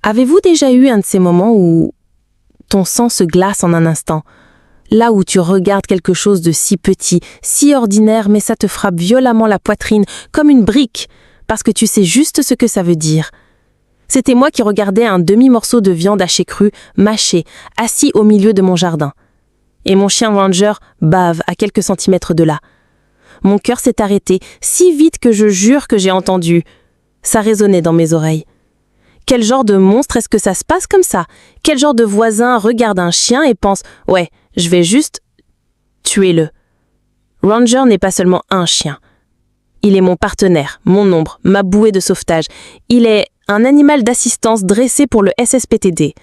Avez-vous déjà eu un de ces moments où ton sang se glace en un instant? Là où tu regardes quelque chose de si petit, si ordinaire, mais ça te frappe violemment la poitrine, comme une brique, parce que tu sais juste ce que ça veut dire. C'était moi qui regardais un demi-morceau de viande hachée crue, mâché, assis au milieu de mon jardin. Et mon chien Ranger bave à quelques centimètres de là. Mon cœur s'est arrêté, si vite que je jure que j'ai entendu. Ça résonnait dans mes oreilles. Quel genre de monstre est-ce que ça se passe comme ça? Quel genre de voisin regarde un chien et pense « Ouais, je vais juste tuer-le ». Ranger n'est pas seulement un chien. Il est mon partenaire, mon ombre, ma bouée de sauvetage. Il est un animal d'assistance dressé pour le SSPTD.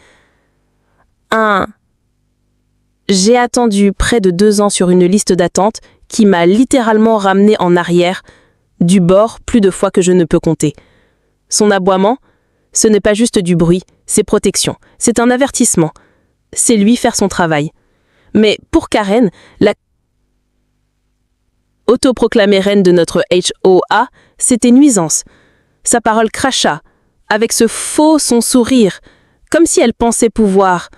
J'ai attendu près de 2 ans sur une liste d'attente qui m'a littéralement ramené en arrière, du bord plus de fois que je ne peux compter. Son aboiement, ce n'est pas juste du bruit, c'est protection, c'est un avertissement. C'est lui faire son travail. Mais pour Karen, la autoproclamée reine de notre HOA, c'était nuisance. Sa parole cracha, avec ce faux son sourire, comme si elle pensait pouvoir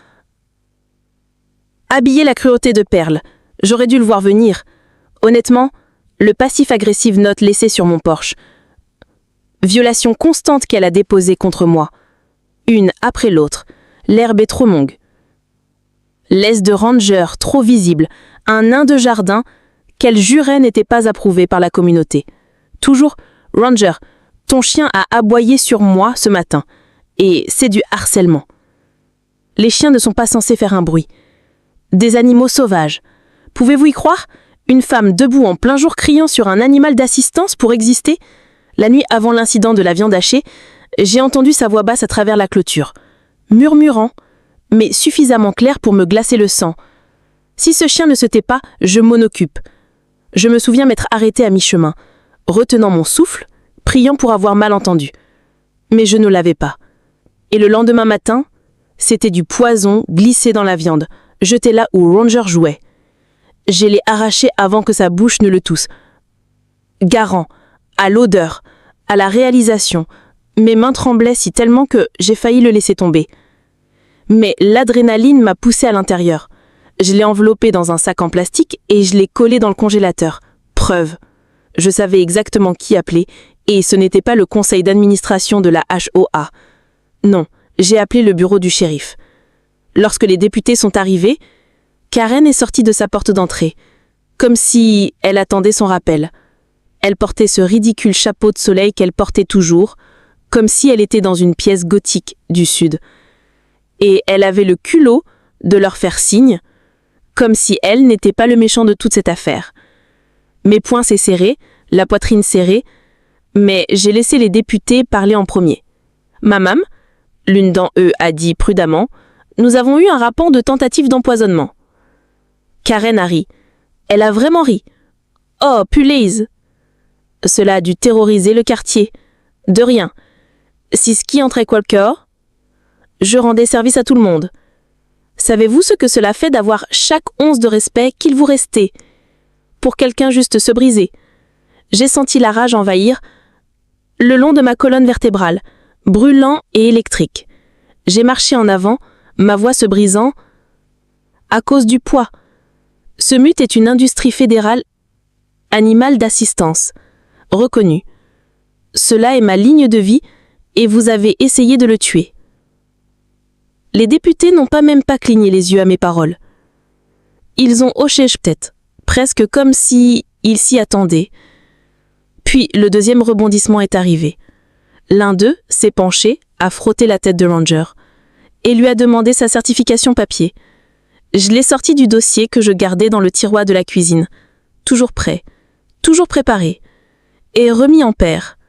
habiller la cruauté de perles. J'aurais dû le voir venir. Honnêtement, le passif-agressif note laissée sur mon porche. Violation constante qu'elle a déposée contre moi. Une après l'autre. L'herbe est trop longue. Laisse de Ranger trop visible. Un nain de jardin qu'elle jurait n'était pas approuvé par la communauté. Toujours, Ranger, ton chien a aboyé sur moi ce matin. Et c'est du harcèlement. Les chiens ne sont pas censés faire un bruit. Des animaux sauvages. Pouvez-vous y croire? Une femme debout en plein jour criant sur un animal d'assistance pour exister? La nuit avant l'incident de la viande hachée, j'ai entendu sa voix basse à travers la clôture, murmurant, mais suffisamment clair pour me glacer le sang. Si ce chien ne se tait pas, je m'en occupe. Je me souviens m'être arrêtée à mi-chemin, retenant mon souffle, priant pour avoir mal entendu. Mais je ne l'avais pas. Et le lendemain matin, c'était du poison glissé dans la viande, jeté là où Ranger jouait. Je l'ai arraché avant que sa bouche ne le tousse. Garant, à l'odeur, à la réalisation, mes mains tremblaient si tellement que j'ai failli le laisser tomber. Mais l'adrénaline m'a poussé à l'intérieur. Je l'ai enveloppé dans un sac en plastique et je l'ai collé dans le congélateur. Preuve. Je savais exactement qui appeler et ce n'était pas le conseil d'administration de la HOA. Non, j'ai appelé le bureau du shérif. Lorsque les députés sont arrivés, Karen est sortie de sa porte d'entrée, comme si elle attendait son rappel. Elle portait ce ridicule chapeau de soleil qu'elle portait toujours, comme si elle était dans une pièce gothique du Sud. Et elle avait le culot de leur faire signe, comme si elle n'était pas le méchant de toute cette affaire. Mes poings s'est serrés, la poitrine serrée, mais j'ai laissé les députés parler en premier. « Mamam », l'une d'entre eux a dit prudemment, « Nous avons eu un rapport de tentative d'empoisonnement. » Karen a ri. Elle a vraiment ri. « Oh, punaise !» Cela a dû terroriser le quartier. De rien. Si ski entrait Walker, je rendais service à tout le monde. Savez-vous ce que cela fait d'avoir chaque once de respect qu'il vous restait? Pour quelqu'un juste se briser. J'ai senti la rage envahir le long de ma colonne vertébrale, brûlant et électrique. J'ai marché en avant, ma voix se brisant à cause du poids. Ce mute est une industrie fédérale animale d'assistance. Reconnu. Cela est ma ligne de vie et vous avez essayé de le tuer. Les députés n'ont même pas cligné les yeux à mes paroles. Ils ont hoché tête, presque comme si ils s'y attendaient. Puis le deuxième rebondissement est arrivé. L'un d'eux s'est penché, a frotté la tête de Ranger et lui a demandé sa certification papier. Je l'ai sorti du dossier que je gardais dans le tiroir de la cuisine, toujours prêt, toujours préparé, et remis en paire.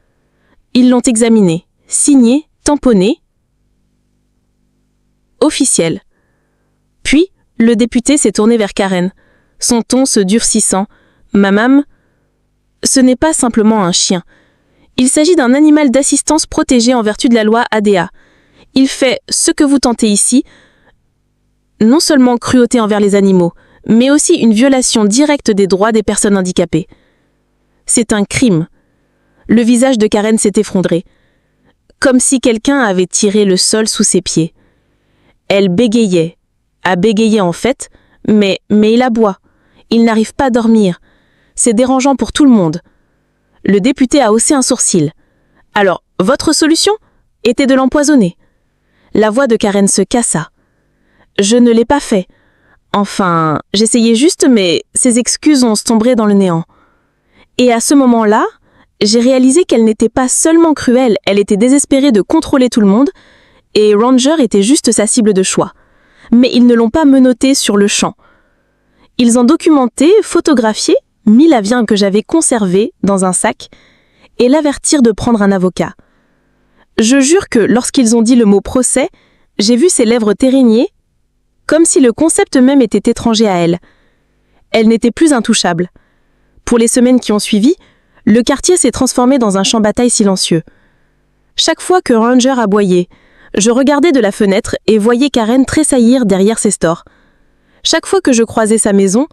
Ils l'ont examiné, signé, tamponné. Officiel. Puis, le député s'est tourné vers Karen, son ton se durcissant. « Mamam, ce n'est pas simplement un chien. Il s'agit d'un animal d'assistance protégé en vertu de la loi ADA. Il fait ce que vous tentez ici, non seulement cruauté envers les animaux, mais aussi une violation directe des droits des personnes handicapées. C'est un crime. » Le visage de Karen s'est effondré. comme si quelqu'un avait tiré le sol sous ses pieds. Elle bégayait, a bégayé en fait, mais il aboie. Il n'arrive pas à dormir. C'est dérangeant pour tout le monde. Le député a haussé un sourcil. Alors, votre solution était de l'empoisonner. La voix de Karen se cassa. Je ne l'ai pas fait. Enfin, j'essayais juste, mais ses excuses ont sombré dans le néant. Et à ce moment-là, j'ai réalisé qu'elle n'était pas seulement cruelle, elle était désespérée de contrôler tout le monde, et Ranger était juste sa cible de choix. Mais ils ne l'ont pas menottée sur le champ. Ils ont documenté, photographié, mis la viande que j'avais conservée dans un sac, et l'avertirent de prendre un avocat. Je jure que lorsqu'ils ont dit le mot procès, j'ai vu ses lèvres t'érigner, comme si le concept même était étranger à elle. Elle n'était plus intouchable. Pour les semaines qui ont suivi, le quartier s'est transformé dans un champ de bataille silencieux. Chaque fois que Ranger aboyait, je regardais de la fenêtre et voyais Karen tressaillir derrière ses stores. Chaque fois que je croisais sa maison,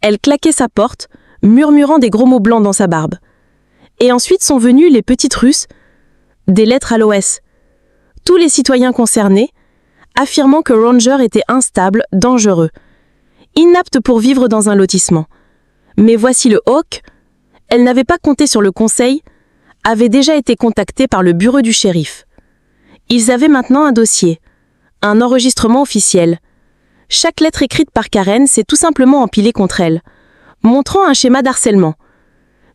elle claquait sa porte, murmurant des gros mots blancs dans sa barbe. Et ensuite sont venues les petites Russes, des lettres à l'OS. Tous les citoyens concernés, affirmant que Ranger était instable, dangereux, inapte pour vivre dans un lotissement. Mais voici le Hawk, elle n'avait pas compté sur le conseil, avait déjà été contactée par le bureau du shérif. Ils avaient maintenant un dossier, un enregistrement officiel. Chaque lettre écrite par Karen s'est tout simplement empilée contre elle, montrant un schéma d'harcèlement.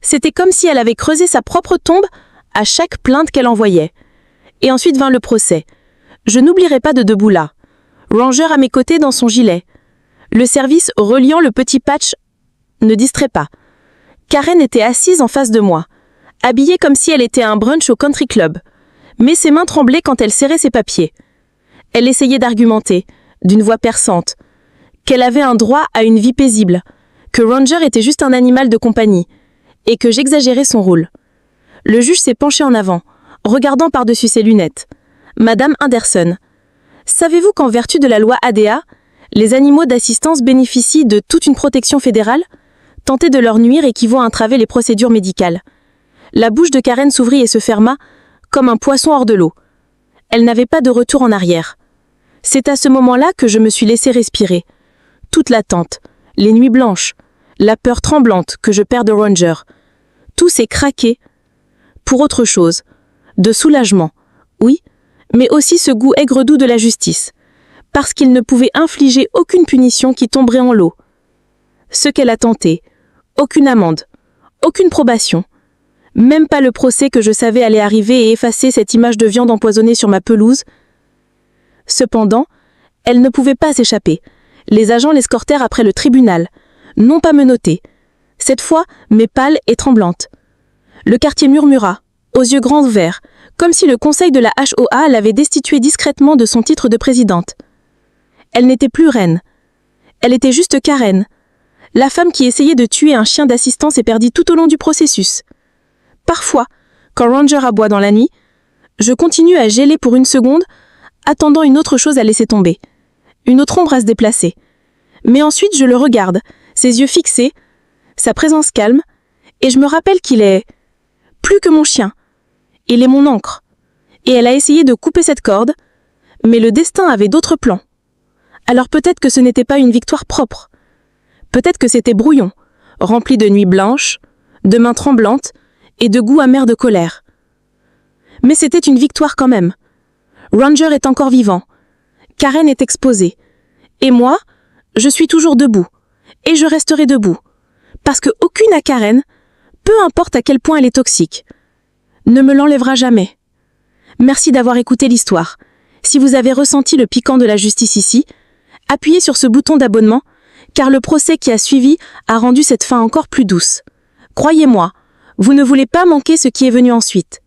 C'était comme si elle avait creusé sa propre tombe à chaque plainte qu'elle envoyait. Et ensuite vint le procès. Je n'oublierai pas de debout là. Ranger à mes côtés dans son gilet. Le service reliant le petit patch ne distrait pas. Karen était assise en face de moi, habillée comme si elle était à un brunch au country club. Mais ses mains tremblaient quand elle serrait ses papiers. Elle essayait d'argumenter, d'une voix perçante, qu'elle avait un droit à une vie paisible, que Ranger était juste un animal de compagnie, et que j'exagérais son rôle. Le juge s'est penché en avant, regardant par-dessus ses lunettes. Madame Anderson, savez-vous qu'en vertu de la loi ADA, les animaux d'assistance bénéficient de toute une protection fédérale? Tenter de leur nuire équivaut à entraver les procédures médicales. La bouche de Karen s'ouvrit et se ferma, comme un poisson hors de l'eau. Elle n'avait pas de retour en arrière. C'est à ce moment-là que je me suis laissé respirer. Toute l'attente, les nuits blanches, la peur tremblante que je perde Ranger. Tout s'est craqué pour autre chose. De soulagement, oui, mais aussi ce goût aigre-doux de la justice. Parce qu'il ne pouvait infliger aucune punition qui tomberait en l'eau. Ce qu'elle a tenté, aucune amende, aucune probation. Même pas le procès que je savais allait arriver et effacer cette image de viande empoisonnée sur ma pelouse. Cependant, elle ne pouvait pas s'échapper. Les agents l'escortèrent après le tribunal, non pas menottée, cette fois, mais pâle et tremblante. Le quartier murmura, aux yeux grands ouverts, comme si le conseil de la HOA l'avait destituée discrètement de son titre de présidente. Elle n'était plus reine. Elle était juste Karen, la femme qui essayait de tuer un chien d'assistance et perdit tout au long du processus. Parfois, quand Ranger aboie dans la nuit, je continue à geler pour une seconde, attendant une autre chose à laisser tomber, une autre ombre à se déplacer. Mais ensuite, je le regarde, ses yeux fixés, sa présence calme, et je me rappelle qu'il est plus que mon chien. Il est mon ancre. Et elle a essayé de couper cette corde, mais le destin avait d'autres plans. Alors peut-être que ce n'était pas une victoire propre. Peut-être que c'était brouillon, rempli de nuits blanches, de mains tremblantes et de goût amer de colère. Mais c'était une victoire quand même. Ranger est encore vivant. Karen est exposée. Et moi, je suis toujours debout. Et je resterai debout. Parce que aucune à Karen, peu importe à quel point elle est toxique, ne me l'enlèvera jamais. Merci d'avoir écouté l'histoire. Si vous avez ressenti le piquant de la justice ici, appuyez sur ce bouton d'abonnement, car le procès qui a suivi a rendu cette fin encore plus douce. Croyez-moi, vous ne voulez pas manquer ce qui est venu ensuite.